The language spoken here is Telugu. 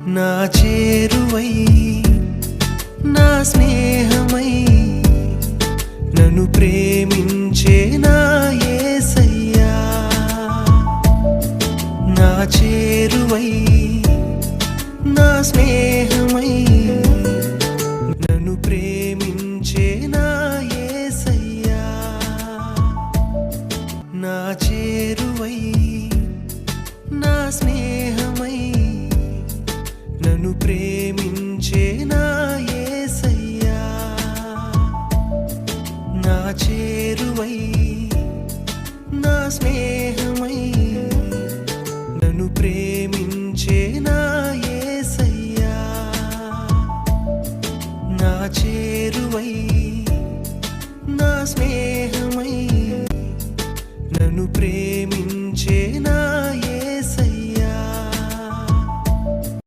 నా చేరువై నా స్నేహమై నన్ను ప్రేమించే నా యేసయ్యా నా చేరువై నా స్నేహమై నన్ను ప్రేమించే నా యేసయ్యా నా చేరువై నా స్నేహమై నన్ను